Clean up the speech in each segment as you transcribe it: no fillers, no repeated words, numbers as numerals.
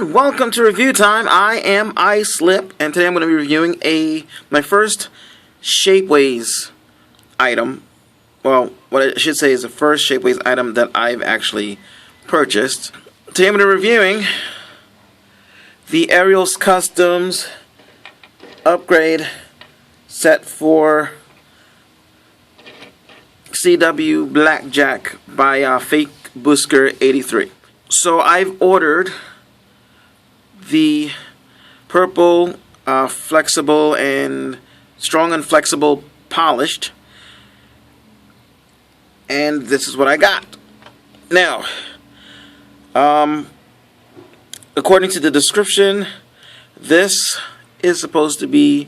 everyone, welcome to Review Time. I am iSlip, and today I'm going to be reviewing my first Shapeways item. Well, what I should say is the first Shapeways item that I've actually purchased. Today I'm going to be reviewing the Ariels Customs upgrade set for CW Blackjack by fakebusker83. So I've ordered the purple flexible and strong and flexible polished, and this is what I got. Now, according to the description, this is supposed to be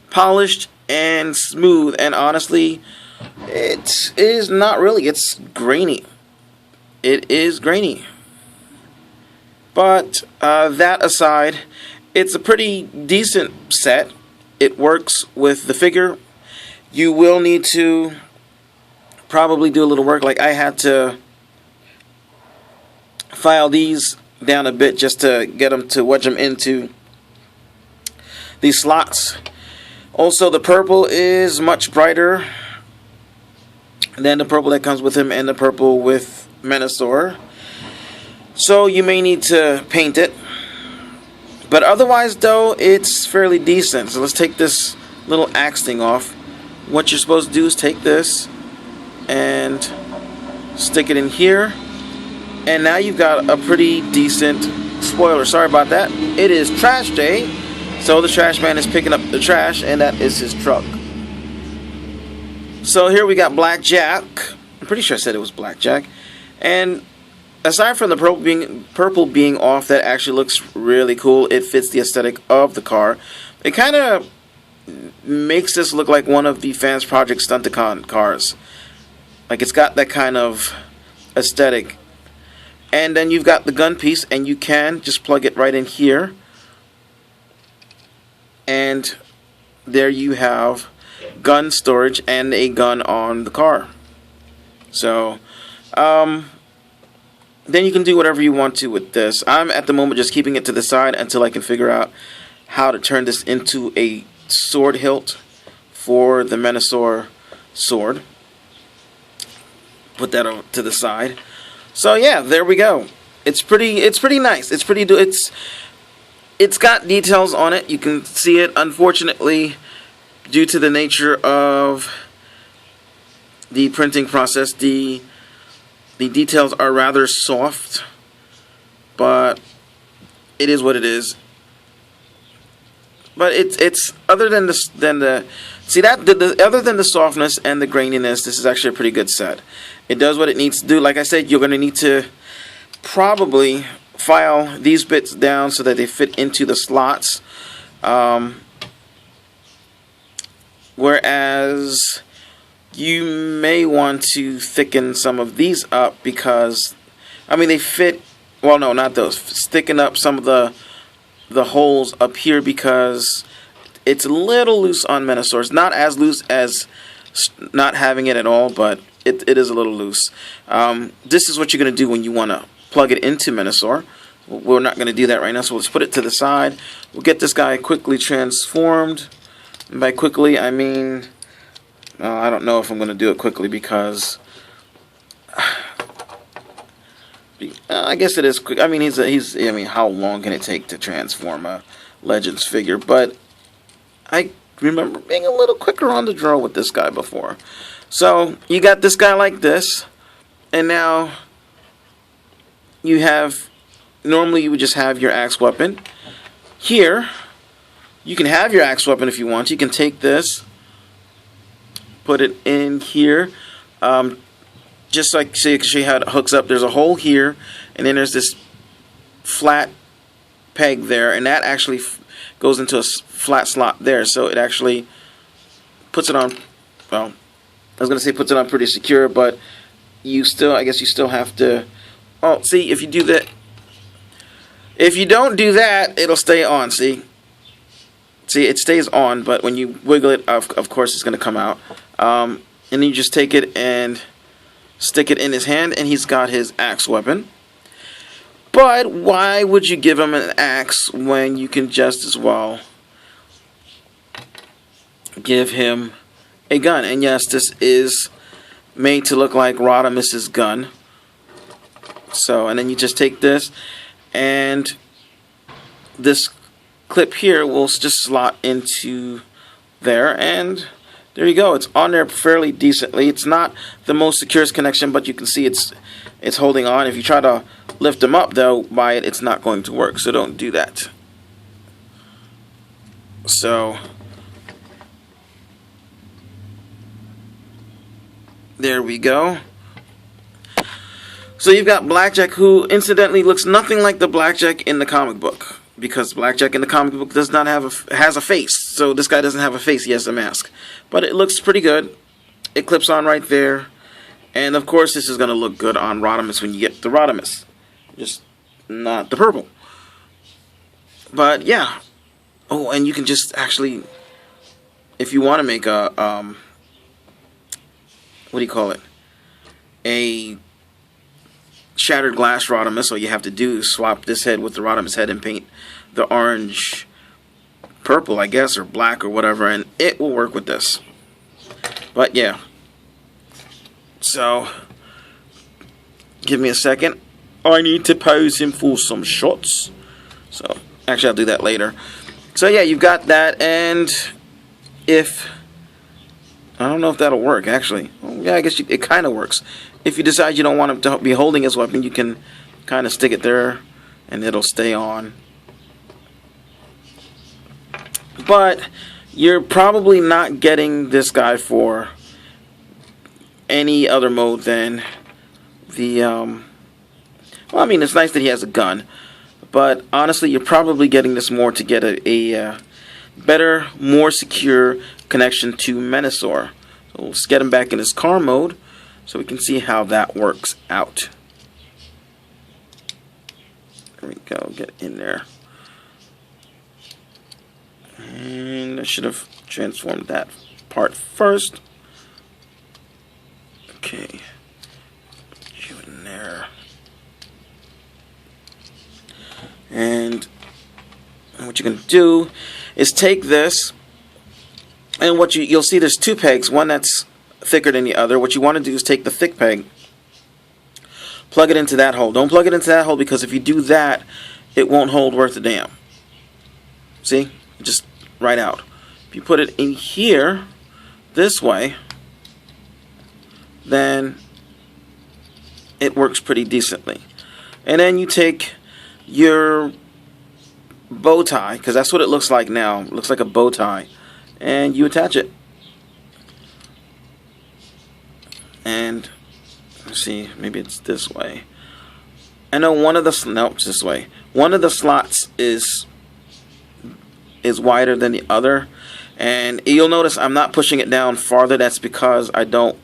polished and smooth, and honestly, it is not really. It's grainy. It is grainy. But that aside, it's a pretty decent set. It works with the figure. You will need to probably do a little work. Like I had to file these down a bit just to get them to wedge them into these slots. Also, the purple is much brighter than the purple that comes with him and the purple with Menasor. So you may need to paint it. But otherwise, though, it's fairly decent. So let's take this little axe thing off. What you're supposed to do is take this and stick it in here. And now you've got a pretty decent spoiler. Sorry about that. It is trash day. So the trash man is picking up the trash, and that is his truck. So here we got Blackjack. I'm pretty sure I said it was Blackjack. And aside from the purple being off, that actually looks really cool. It fits the aesthetic of the car. It kind of makes this look like one of the Fans Project Stunticon cars. Like it's got that kind of aesthetic. And then you've got the gun piece, and you can just plug it right in here. And there you have gun storage and a gun on the car. So, then you can do whatever you want to with this. I'm at the moment just keeping it to the side until I can figure out how to turn this into a sword hilt for the Menasor sword. Put that to the side. So yeah, there we go. It's pretty nice. It's got details on it. You can see it. Unfortunately, due to the nature of the printing process, the details are rather soft, but it is what it is. But it's other than the other than the softness and the graininess, this is actually a pretty good set. It does what it needs to do. Like I said, you're going to need to probably file these bits down so that they fit into the slots. Whereas you may want to thicken some of these up because, I mean, they fit, well, no, not those. Thicken up some of the holes up here because it's a little loose on Menasor. It's not as loose as not having it at all, but it is a little loose. This is what you're going to do when you want to plug it into Menasor. We're not going to do that right now, so let's put it to the side. We'll get this guy quickly transformed. And by quickly, I mean, I don't know if I'm going to do it quickly because I guess it is quick. I mean, I mean, how long can it take to transform a Legends figure? But I remember being a little quicker on the draw with this guy before. So you got this guy like this, and now you have. Normally, you would just have your axe weapon. Here, you can have your axe weapon if you want. You can take this, put it in here, just like see how it hooks up. There's a hole here, and then there's this flat peg there, and that actually goes into a flat slot there. So it actually puts it on. Well, I was gonna say puts it on pretty secure, but you still, I guess you still have to. Oh, see, if you do that. If you don't do that, it'll stay on, see, it stays on, but when you wiggle it, of course, it's going to come out. And then you just take it and stick it in his hand, and he's got his axe weapon. But why would you give him an axe when you can just as well give him a gun? And yes, this is made to look like Rodimus's gun. So, and then you just take this, and this clip here will just slot into there, and there you go. It's on there fairly decently. It's not the most securest connection, but you can see it's holding on. If you try to lift them up, though, by it, it's not going to work, so don't do that. So there we go. So you've got Blackjack, who incidentally looks nothing like the Blackjack in the comic book, because Blackjack in the comic book does not have has a face. So this guy doesn't have a face; he has a mask. But it looks pretty good. It clips on right there, and of course, this is going to look good on Rodimus when you get the Rodimus, just not the purple. But yeah. Oh, and you can just actually, if you want to make a what do you call it? A shattered glass Rodimus, all you have to do is swap this head with the Rodimus head and paint the orange purple, I guess, or black or whatever, and it will work with this. But yeah. So, give me a second. I need to pose him for some shots. So, actually I'll do that later. So yeah, you've got that, and if I don't know if that'll work, actually. Well, yeah, I guess it kind of works. If you decide you don't want him to be holding his weapon, you can kind of stick it there, and it'll stay on. But you're probably not getting this guy for any other mode than the, well, I mean, it's nice that he has a gun, but honestly, you're probably getting this more to get a better, more secure connection to Menasor. So let's get him back in his car mode so we can see how that works out. There we go, get in there. And I should have transformed that part first. Okay, put you in there. And what you're going to do is take this, and what you'll see there's two pegs, one that's thicker than the other. What you want to do is take the thick peg, plug it into that hole. Don't plug it into that hole, because if you do that, it won't hold worth a damn. See? Just right out. If you put it in here, this way, then it works pretty decently. And then you take your bow tie, because that's what it looks like now. It looks like a bow tie. And you attach it. And let's see, maybe it's this way. I know one of the no, it's this way. One of the slots is wider than the other, and you'll notice I'm not pushing it down farther. That's because I don't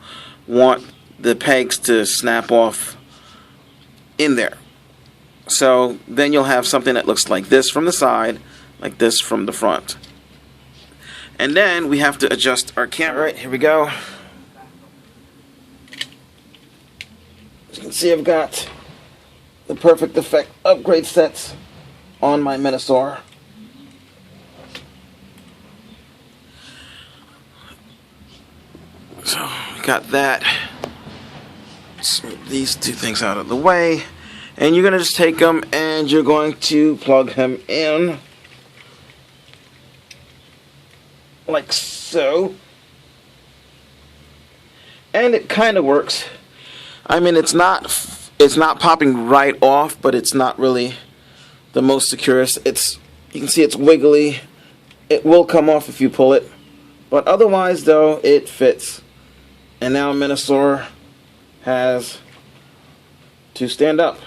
want the pegs to snap off in there. So then you'll have something that looks like this from the side, like this from the front. And then we have to adjust our camera. Alright, here we go. As you can see, I've got the Perfect Effect upgrade sets on my Menasor. So we got that. Let's move these two things out of the way. And you're going to just take them and you're going to plug him in. Like so. And it kind of works. I mean, it's not popping right off, but it's not really the most securest. You can see it's wiggly. It will come off if you pull it. But otherwise, though, it fits. And now Menasor has to stand up.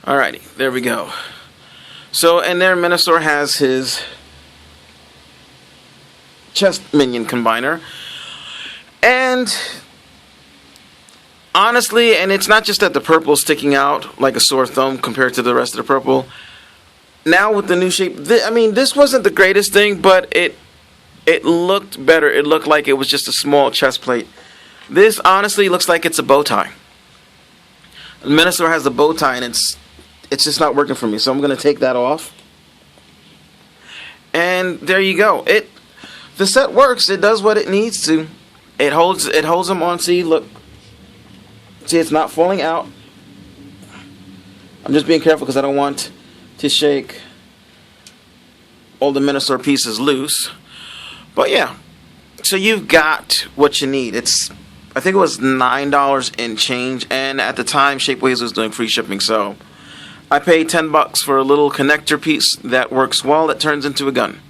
Alrighty, there we go. So, and there Menasor has his chest minion combiner. And honestly, and it's not just that the purple is sticking out like a sore thumb compared to the rest of the purple. Now with the new shape, I mean, this wasn't the greatest thing, but it looked better. It looked like it was just a small chest plate. This honestly looks like it's a bow tie. The Minosaur has the bow tie, and it's just not working for me. So I'm going to take that off. And there you go. The set works. It does what it needs to. It holds them on. See, look. See, it's not falling out. I'm just being careful because I don't want to shake all the Minosaur pieces loose. But yeah, so you've got what you need. I think it was $9 in change, and at the time Shapeways was doing free shipping, so I paid $10 for a little connector piece that works well, that turns into a gun.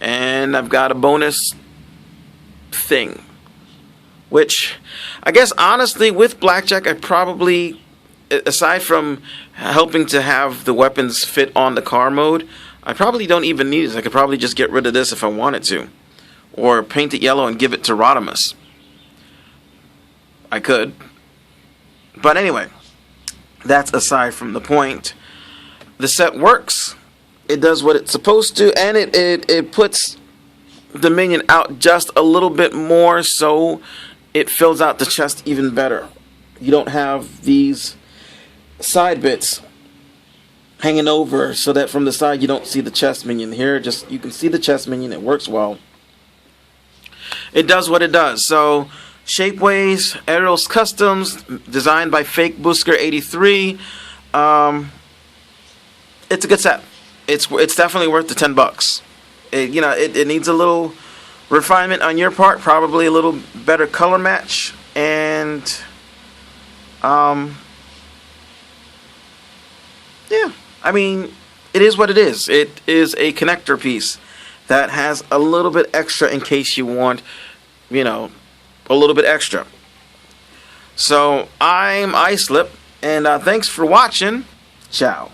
And I've got a bonus thing, which I guess honestly with Blackjack I probably, aside from helping to have the weapons fit on the car mode, I probably don't even need it. I could probably just get rid of this if I wanted to, or paint it yellow and give it to Rodimus. I could, but anyway, that's aside from the point. The set works. It does what it's supposed to, and it puts the minion out just a little bit more, so it fills out the chest even better. You don't have these side bits hanging over so that from the side you don't see the chest minion. Here, just you can see the chest minion. It works well. It does what it does. So Shapeways, Ariels Customs, designed by fakebusker83. It's a good set. It's definitely worth the $10. It needs a little refinement on your part, probably a little better color match, and yeah, I mean, it is what it is. It is a connector piece that has a little bit extra in case you want, a little bit extra. So I'm Islip, and thanks for watching. Ciao.